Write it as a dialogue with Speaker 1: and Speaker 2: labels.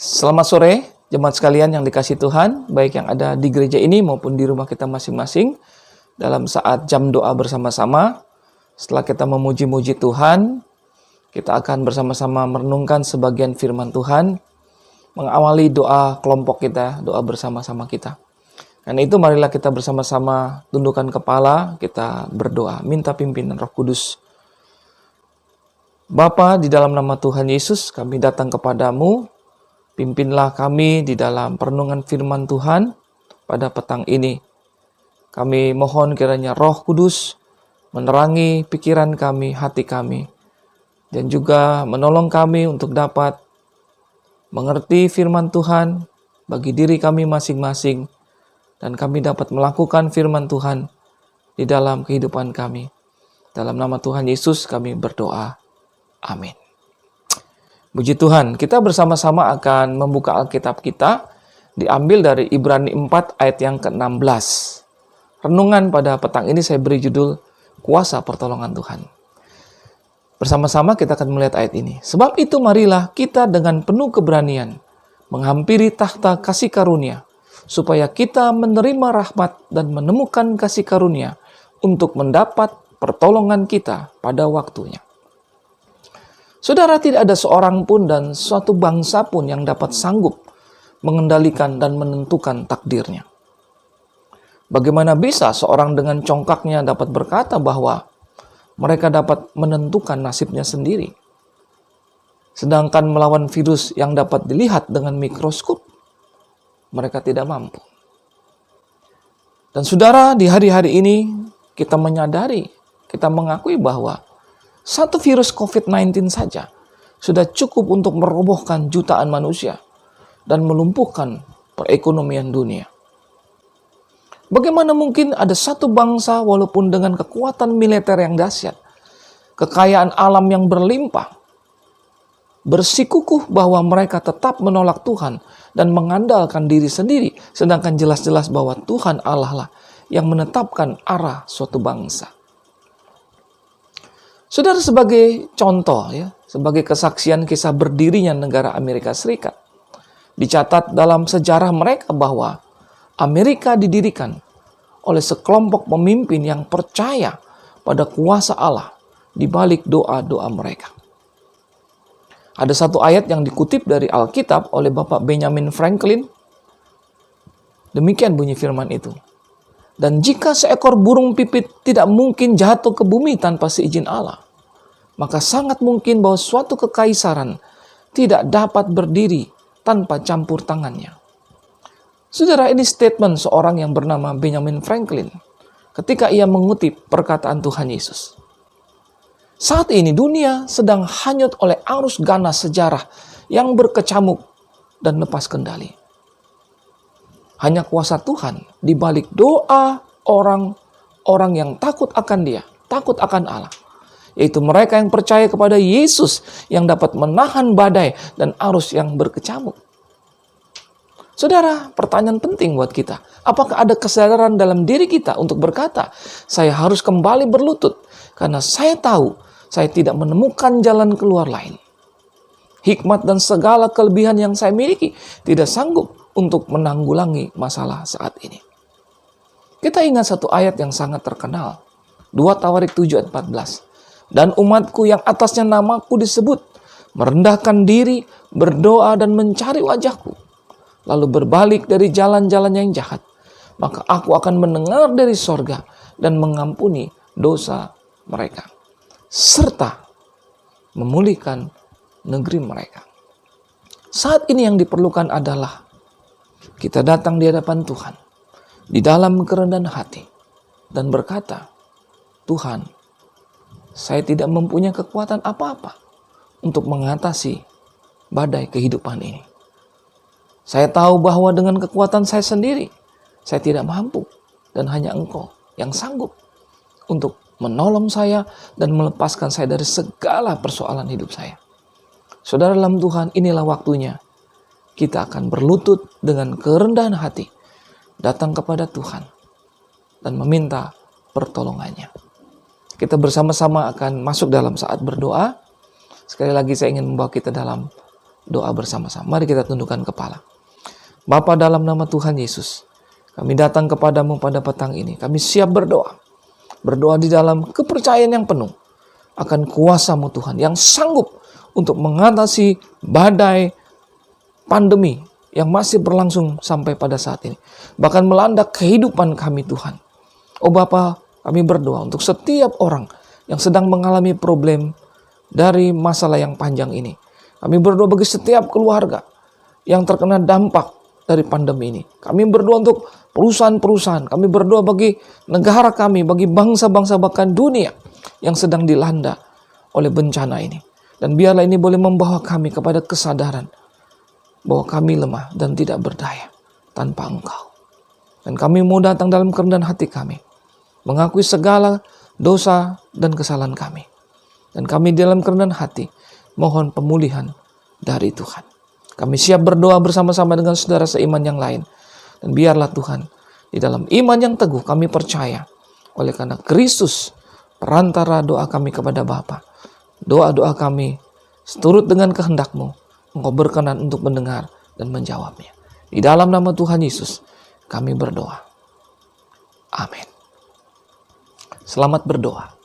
Speaker 1: Selamat sore, jemaat sekalian yang dikasihi Tuhan, baik yang ada di gereja ini maupun di rumah kita masing-masing. Dalam saat jam doa bersama-sama, setelah kita memuji-muji Tuhan, kita akan bersama-sama merenungkan sebagian firman Tuhan, mengawali doa kelompok kita, doa bersama-sama kita. Karena itu marilah kita bersama-sama tundukkan kepala, kita berdoa, minta pimpinan Roh Kudus. Bapa, di dalam nama Tuhan Yesus, kami datang kepadamu. Pimpinlah kami di dalam perenungan firman Tuhan pada petang ini. Kami mohon kiranya Roh Kudus menerangi pikiran kami, hati kami, dan juga menolong kami untuk dapat mengerti firman Tuhan bagi diri kami masing-masing, dan kami dapat melakukan firman Tuhan di dalam kehidupan kami. Dalam nama Tuhan Yesus kami berdoa. Amin. Puji Tuhan, kita bersama-sama akan membuka Alkitab kita, diambil dari Ibrani 4 ayat yang ke-16. Renungan pada petang ini saya beri judul, Kuasa Pertolongan Tuhan. Bersama-sama kita akan melihat ayat ini. Sebab itu marilah kita dengan penuh keberanian menghampiri takhta kasih karunia, supaya kita menerima rahmat dan menemukan kasih karunia untuk mendapat pertolongan kita pada waktunya. Saudara, tidak ada seorang pun dan suatu bangsa pun yang dapat sanggup mengendalikan dan menentukan takdirnya. Bagaimana bisa seorang dengan congkaknya dapat berkata bahwa mereka dapat menentukan nasibnya sendiri, sedangkan melawan virus yang dapat dilihat dengan mikroskop, mereka tidak mampu. Dan saudara, di hari-hari ini kita menyadari, kita mengakui bahwa satu virus COVID-19 saja sudah cukup untuk merobohkan jutaan manusia dan melumpuhkan perekonomian dunia. Bagaimana mungkin ada satu bangsa walaupun dengan kekuatan militer yang dahsyat, kekayaan alam yang berlimpah, bersikukuh bahwa mereka tetap menolak Tuhan dan mengandalkan diri sendiri, sedangkan jelas-jelas bahwa Tuhan Allah lah yang menetapkan arah suatu bangsa. Saudara, sebagai contoh, sebagai kesaksian kisah berdirinya negara Amerika Serikat, dicatat dalam sejarah mereka bahwa Amerika didirikan oleh sekelompok pemimpin yang percaya pada kuasa Allah di balik doa-doa mereka. Ada satu ayat yang dikutip dari Alkitab oleh Bapak Benjamin Franklin. Demikian bunyi firman itu. Dan jika seekor burung pipit tidak mungkin jatuh ke bumi tanpa seizin Allah, maka sangat mungkin bahwa suatu kekaisaran tidak dapat berdiri tanpa campur tangannya. Saudara, ini statement seorang yang bernama Benjamin Franklin ketika ia mengutip perkataan Tuhan Yesus. Saat ini dunia sedang hanyut oleh arus ganas sejarah yang berkecamuk dan lepas kendali. Hanya kuasa Tuhan di balik doa orang-orang yang takut akan Dia, takut akan Allah, yaitu mereka yang percaya kepada Yesus yang dapat menahan badai dan arus yang berkecamuk. Saudara, pertanyaan penting buat kita. Apakah ada kesadaran dalam diri kita untuk berkata, saya harus kembali berlutut karena saya tahu saya tidak menemukan jalan keluar lain. Hikmat dan segala kelebihan yang saya miliki tidak sanggup untuk menanggulangi masalah saat ini. Kita ingat satu ayat yang sangat terkenal. 2 Tawarik 7 ayat 14. Dan umatku yang atasnya namaku disebut, merendahkan diri, berdoa dan mencari wajahku, lalu berbalik dari jalan-jalan yang jahat, maka aku akan mendengar dari sorga dan mengampuni dosa mereka, serta memulihkan negeri mereka. Saat ini yang diperlukan adalah kita datang di hadapan Tuhan, di dalam kerendahan hati, dan berkata, Tuhan, saya tidak mempunyai kekuatan apa-apa untuk mengatasi badai kehidupan ini. Saya tahu bahwa dengan kekuatan saya sendiri, saya tidak mampu. Dan hanya Engkau yang sanggup untuk menolong saya dan melepaskan saya dari segala persoalan hidup saya. Saudara dalam Tuhan, inilah waktunya kita akan berlutut dengan kerendahan hati, datang kepada Tuhan dan meminta pertolongannya. Kita bersama-sama akan masuk dalam saat berdoa. Sekali lagi saya ingin membawa kita dalam doa bersama-sama. Mari kita tundukkan kepala. Bapa, dalam nama Tuhan Yesus, kami datang kepadamu pada petang ini. Kami siap berdoa. Berdoa di dalam kepercayaan yang penuh akan kuasa-Mu Tuhan yang sanggup untuk mengatasi badai pandemi yang masih berlangsung sampai pada saat ini. Bahkan melanda kehidupan kami Tuhan. Oh Bapa, kami berdoa untuk setiap orang yang sedang mengalami problem dari masalah yang panjang ini. Kami berdoa bagi setiap keluarga yang terkena dampak dari pandemi ini. Kami berdoa untuk perusahaan-perusahaan. Kami berdoa bagi negara kami, bagi bangsa-bangsa bahkan dunia yang sedang dilanda oleh bencana ini. Dan biarlah ini boleh membawa kami kepada kesadaran bahwa kami lemah dan tidak berdaya tanpa Engkau. Dan kami mau datang dalam kerendahan hati kami, mengakui segala dosa dan kesalahan kami. Dan kami dalam kerendahan hati mohon pemulihan dari Tuhan. Kami siap berdoa bersama-sama dengan saudara seiman yang lain. Dan biarlah Tuhan, di dalam iman yang teguh kami percaya, oleh karena Kristus perantara doa kami kepada Bapa. Doa-doa kami seturut dengan kehendak-Mu. Engkau berkenan untuk mendengar dan menjawabnya. Di dalam nama Tuhan Yesus kami berdoa. Amin. Selamat berdoa.